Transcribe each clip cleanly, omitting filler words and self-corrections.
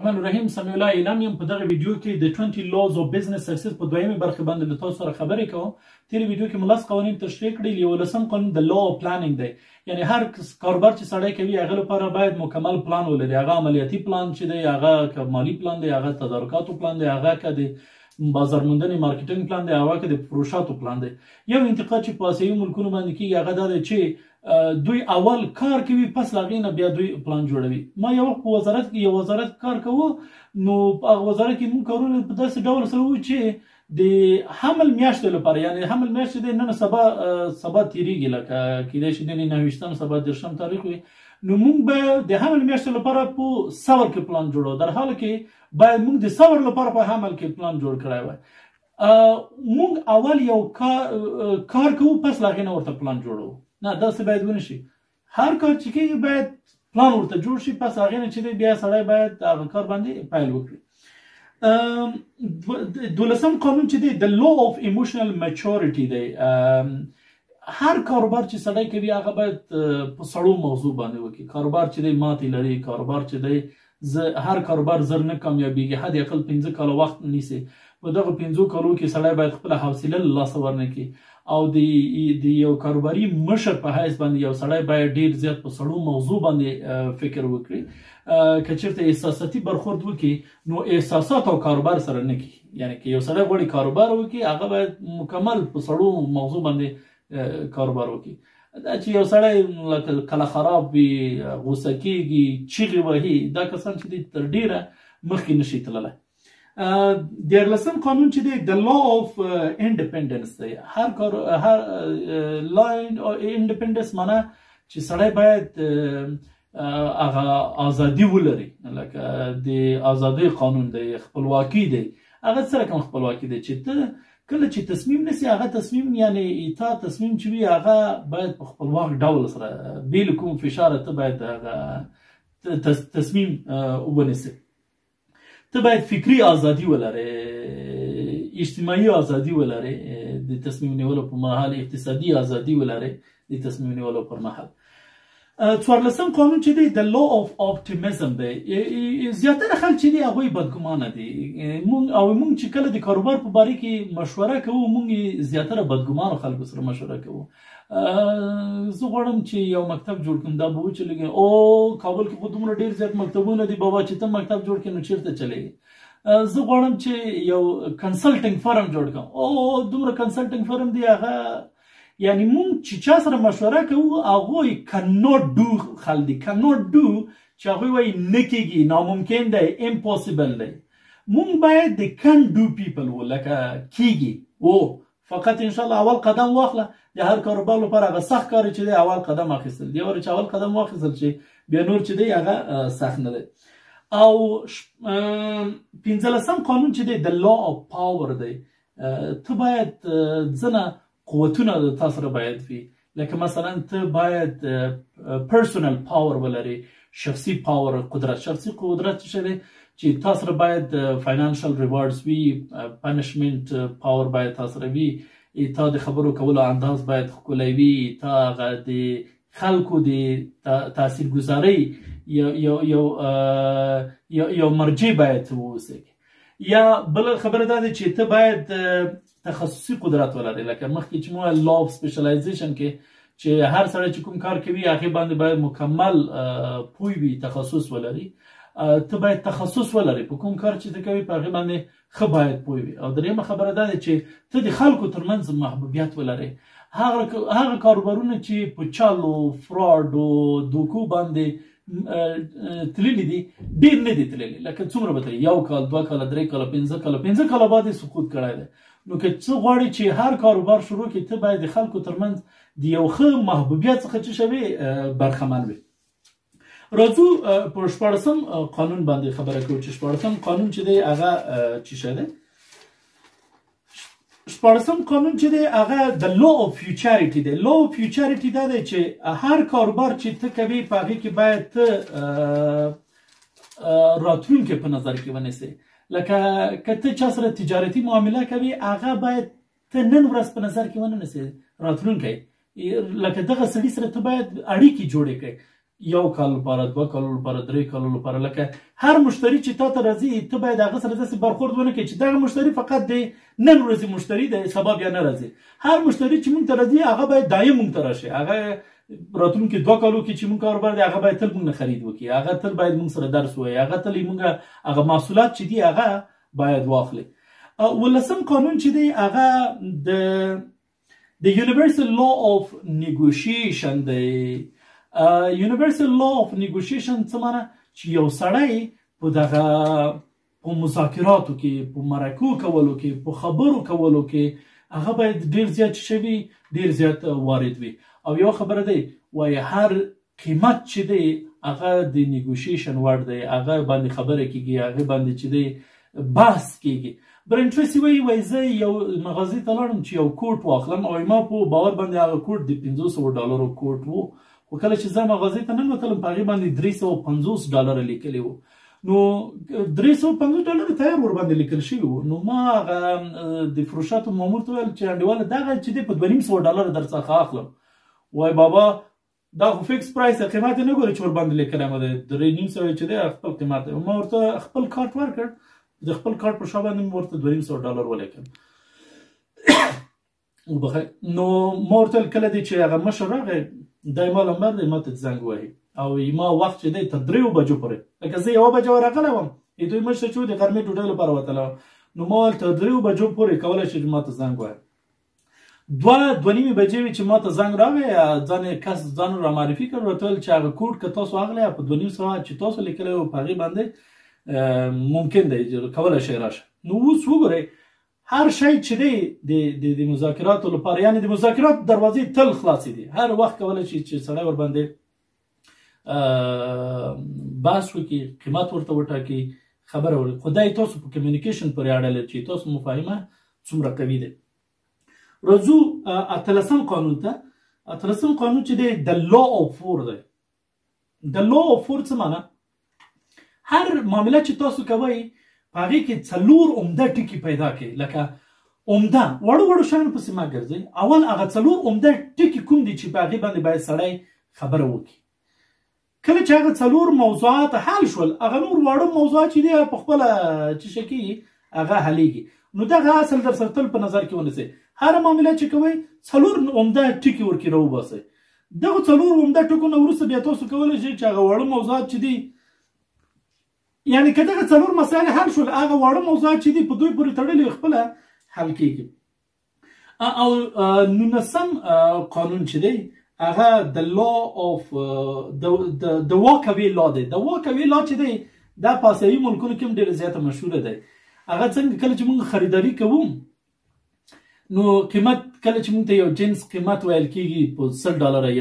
الرحمن الرحیم سمیع الله اعلام یم. په دغه ویډیو کې د 20 laws of business success په دویمه برخه باندې له تاسو سره خبرې کوم. تیر ویډیو کې ملس قوانین تشریح کړي. یو لسم قانون د law of planning دی، یعنی هر کاروبار چې سړی کوي هغه لپاره باید مکمل پلان ولري. هغه عملیاتي پلان چې دی، هغه مالی پلان دی، هغه تدارکاتو پلان دی، هغه که د بازار موندنې مارکیټینګ پلان دی، هغه که د فروشاتو پلان دی. یو انتقاد چې په اسیایي ملکونو باندې کېږي هغه دا دی چې دوی اول کار کوي، پس له هغې نه بیا دوی پلان جوړوي. ما یو وخت په وزارت کې یو وزارت کار کوو، نو په هغه وزارت کې موږ کارونه په داسې ډول سره وو چې د حمل میاشتې لپاره، یعنی حمل میاشت دی نن سبا تېرېږي، لکه کېدای شي نن 29 سبا 10 تاریخ وي، نو موږ به د حمل میاشتې لپاره په صبر کې پلان جوړو، در حال کې باید موږ د صبر لپاره په حمل کې پلان جوړ کړی وای. موږ اول یو کار کوو، پس له هغې نه ورته پلان جوړوو. نه، داسې باید ونه شي. هر کار چې کېږي باید پلان ورته جوړ شي، پس هغې نه چې دی بیا سړی باید هغه کار باندې پیل وکړي. 12 قانون چې دی د law of emotional maturity دی. هر کاروبار چې سړی کوي هغه باید په سړو موضوع باندې وکړي. کاروبار چې دی ماتې لري، کاروبار چې دی هر کاروبار زر نه کامیابېږي، حد اقل 5 کاله وخت نیسي. په دغه 5 کالو کې سړی باید خپله حوصله له لاسه ورنه کړي، او د یو کاروباري مشر په حیث باندې یو سړی باید ډیر زیات په سړو موضوع باندې فکر وکړي. که چېرته احساساتي برخورد وکړي نو احساسات او کاروبار سره نه کړي. یعنی که یو سړی غواړي کاروبار وکړي هغه باید مکمل په سړو موضوع باندې کاروبار وکړي. دا چې یو سړی کله خراب وي، غوسه کېږي، چیغې وهي، دا کسان چې دی تر ډیره مخکې نشي تللی. 13 قانون چې دی د law of independence دی. هر law independence معنی چې سړی باید هغه ازادي ولري، لکه د ازادۍ قانون دی، خپلواکي دی. هغه سره کوم خپلواکي دی چې ته کله چې تصمیم نیسي، هغه تصمیم یعنی تا تصمیم چې وي هغه باید په خپلواک ډول سره بې له کوم فشاره ته باید هغه تصمیم ونیسي. ته باید فکری ازادي ولرې، اجتماعي ازادي ولرې د تصمیم نیولو په مهال، اقتصادي ازادي ولرې د تصمیم نیولو پر مهال. 14 قانون چې دی د law of optimism دی. زیاتره خلک چې دی هغوی بدګمانه دي. موږ چې کله د کاروبار په باره کې مشوره کوو، موږ زیاتره بدګمانو خلکو سره مشوره کوو. زه غواړم چې یو مکتب جوړ کړم، دا به وچلېږي. او کابل کې خو دومره ډېر زیات مکتبونه دي بابا چې ته مکتب جوړ کړې نو چېرته چلېږي. زه غواړم چې یو کنسلټنګ فرم جوړ کړم. او دومره کنسلټنګ فرم دی هغه، یعنی مونږ چې چا سره مشوره کوو هغوی cannot do خل دي، cannot do چې هغوی وایي نه کېږي، ناممکن دی، امپاسبل دی. مونږ باید د can do people وو، لکه کېږي وو، فقط انشاءالله اول قدم واخله. د هر کاروبار لپاره هغه سخت کار چې دی اول قدم اخیستل دی، چې اول قدم واخیستل چې بیا نور چې دی هغه سخت نه دی. او 15 قانون چې دی د law of power دی. ته باید ځنه قوتونه د تا سره باید وي، لکه مثلا ته باید پرسونل پاور ولري، شخصي پاور، قدرت. شخصي قدرت څه دی چې تا سره باید فاینانشل ریوارډز وي، پنشمنت پاور باید تا سره وي، تا د خبرو کولو انداز باید ښکلی وي، تا هغه د خلکو د تاثیرګذارۍ یو مرجع باید واوسې. یا بل خبره دا ده چې ته باید تخصصي قدرت ولري، لکه مخکې چې مو law of specialization کې چې هر سړی چې کوم کار کوي هغې باندې باید مکمل پوه وي، تخصص ولري. ته باید تخصص ولري په کوم کار چې ته کوي، په هغې باندې ښه باید پوه وي. او درېیمه خبره دا ده چې ته د خلکو ترمنځ محبوبیت ولري. هغه کاروبارونه چې په چالو، فراډو، دوکو باندې تللی دي ډېر نه دي تللی، لکه څومره به تللی 1 کال، 2 کاله، 3 کاله، 5 کاله بعد یې سقوط کړی دی. نو که څه غواړي چې هر کاروبار شروع کړي، ته باید د خلکو ترمنځ د یو ښه محبوبیت څخه څه شوي برخمن وي. راځو په 14 قانون باندې خبره کوو چې 14 قانون چې دی هغه څه شی دی. 14 قانون چې دی هغه د law of futurity دی. law of futurity دا دی چې هر کاروبار چې ته کوي په هغې کې باید ته راتلونکی په نظر کې ونیسې. لکه که ته چا سره تجارتي معامله کوي هغه باید ته نن ورځ په نظر کې ونه نیسې راتلونکی. لکه دغه سړي سره ته باید اړیکې جوړې کړې. 1 کال لپاره 2 کالو لپاره 3 کالو لپاره لکه هر مشتری چې تا ته راځي ته باید هغه سره داسې برخورد ونه کړې چې دغه مشتری فقط د نن ورځې مشتری دی سبا بیا نه راځي. هر مشتری چې موږ ته راځي هغه باید دایم موږ ته راشي. هغه راتلونکي 2 کالو کې چې موږ کاروبار دی هغه باید تل موږ نه خرید وکړي. هغه تل باید موږ سره درس ووایي. هغه تل موږ هغه محصولات چې دي هغه باید واخلي. ولسم قانون چې دی هغه د Universal Law of Negotiation دی. Universal Law of Negotiation څه معنی چې یو سړی په دغه په مذاکراتو کې په مرکو کولو کې په خبرو کولو کې هغه باید ډیر زیات شوي ډیر زیات وارد وي. او یو خبره دی وایي هر قیمت چې دی هغه د نیګوشیشن وړ دی. هغه باندې خبره کیږي هغه باندې چې دی بحث کیږي. برین ټریسي وایي زه یو مغازې ته لاړم چې یو کوټ واخلم او ما په باور باندې هغه کوټ د $500 کوټ و. خو کله چې زه مغازې ته ننوتلم په هغې باندې $350 لیکلي وو. نو $350 تیار ورباندې لیکل شوي وو. نو ما هغه د فروشاتو مامور ته ویل چې انډیواله دغه چې دی په $250 در څخه اخلم. وای بابا دا خو فکس پرایس دی قیمت یې نه ګورې چې ورباندې لیکلی م دی $350 چې دی خپل قیمت دی. ما ورته خپل کارت ورکړ. د خپل کارت په شا باندې مې ورته $250 ولیکل. نو ما ورته ویل کله دی چې هغه مشر راغی دی ما لمبر دی ما ته زنګ ووهي او ما وخت چې دی تر 3 بجو پورې لکه زه 1 بجه ورغلی وم دوی مشر چې و د غرمې ډوډۍ لپاره وتلی وم. نو ما ویل تر 3 بجو پورې کولی شي چې ما ته زنګ ووهي. 2:30 بجې وې چې ما ته زنګ راغی. ځان کس ځان را معرفي کړ ورته ویل چې هغه کوډ که تاسو اخلی په 2.5 ساعت چې تاسو لیکلی و په هغې باندې ممکن دی کولی شئ راشه. نو اوس وګورئ هر شی چې دی د مذاکراتو لپاره یعنی د مذاکرات دروازې تل خلاصې دي. هر وخت کولی شي چې سړی ورباندې بحث وکړي قیمت ورته وټاکي خبره وکړي. خو دا تاسو په کمیونیکیشن پورې اړه لري چې تاسو مفاهمه څومره قوي دی. راځو 18 قانون ته. 18 قانون چې دی د law of war دی. د law of war څه معنی؟ هر معامله چې تاسو کوئ په هغې کې 4 عمده ټکي پیدا کړئ. لکه عمده وړو شیانو پسې مه ګرځئ. اول هغه 4 عمده ټکي کوم دي چې په هغې باندې باید سړی خبره وکړي. کله چې هغه 4 موضوعات حل شول هغه نور واړه موضوعات چې دي په خپله چې څه کېږي هغه حلیږي. نو دغه اصل در سره تل په نظر کې ونیسئ. هر معامله چې کوئ 4 عمده ټکي ورکې راوباسئ. دغه 4 عمده ټکو نه وروسته بیا تاسو کولی شئ چې هغه واړه موضوعات چې دي یعنی که دغه 4 مسایل حل شول هغه واړه موضوعات چې دي په دوی پورې تړلي خپله حل کېږي. او 19 قانون چې دی هغه د law of د walkaway law دی. د walkaway law چې دی دا په اسیایي ملکونو کې هم ډېره زیاته مشهوره دی. هغه څنګه کله چې موږ خریداري کوو نو قیمت کله چې موږ ته یو جنس قیمت ویل کېږي په $100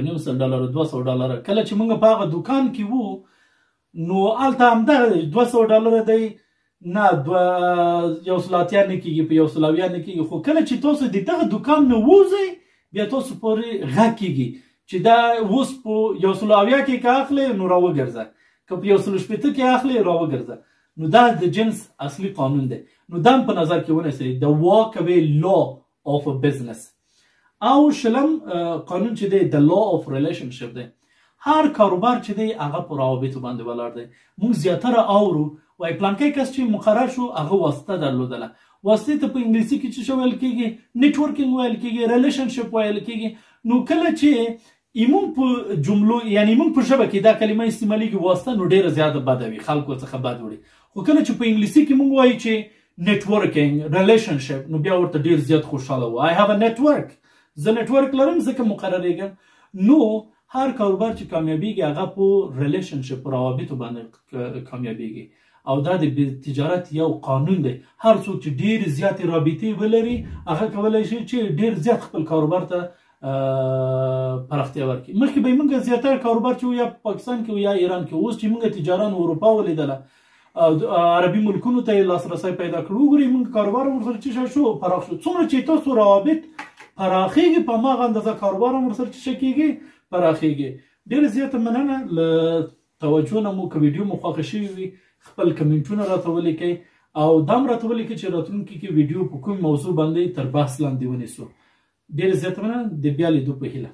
$1.5 $200. کله چې موږ په هغه دوکان کې وو نو هلته همدغه $200 دی نه 180 نه کېږي په 180 نه کېږي. خو کله چې تاسو د دغه دوکان نه ووځئ بیا تاسو پورې غږ کېږي چې دا اوس په 180 کې که اخلئ نو راوګرځه که په 180 کې اخلئ راوګرځه. نو دا د جنس اصلي قانون دی. نو دا په نظر کې ونیسئ د walkaway law of a business. او شلم قانون چې دی د law of relationship دی. هر کاروبار چې دی هغه په روابطو باندې ولاړ دی. موږ زیاتره اورو وایي پلانکی کس چې مقرر شو هغه واسطه درلودله. واسطې ته په انګلیسي کې څه ویل کېږي؟ نیټورکینګ ویل کېږي، ریلیشنشپ ویل کېږي. نو کله چې ایمون په جملو یعنی ایمون په ژبه کې دا کلمه استعمالیږي واسطه نو ډېره زیاته بده وي خلکو څخه بد وړي. خو کله چې په انګلیسي کې موږ وایو چې نیټورکینګ ریلیشنشپ نو بیا ورته ډېر زیات خوشحاله وو. I have a network. زه نیټورک لرم ځکه مقرریږم. نو هر کاروبار چې کامیابیږي هغه په ریلیشنشپ په روابطو باندې کامیابیږي. او دا د تجارت یو قانون دی. هر څوک چې ډېر زیاتې رابطې ولري هغه کولی شي چې ډېر زیات خپل کاروبار ته پراختیا ورکړي. مخکې به یې موږ زیاتره کاروبار چې یا په پاکستان کې یا ایران کې اوس چې موږ تجاران اروپا ولیدله عربي ملکونو ته یې لاسرسی پیدا کړو. وګورئ موږ کاروبار ورسره څه شو پراخ شو. څومره چې تاسو روابط پراخېږي په هماغه اندازه کاروبار هم ورسره څه کېږي پراخېږي. ډېره زیاته مننه له توجه نه مو که ویډیو مو خوښه شوې وي خپل کمنټونه راته ولیکئ او دا هم راته ولیکئ چې راتلونکي کې ویډیو په کوم موضوع باندې تر بحث لاندې ونیسو. ډېره زیاته مننه د بیا لیدو په هیله.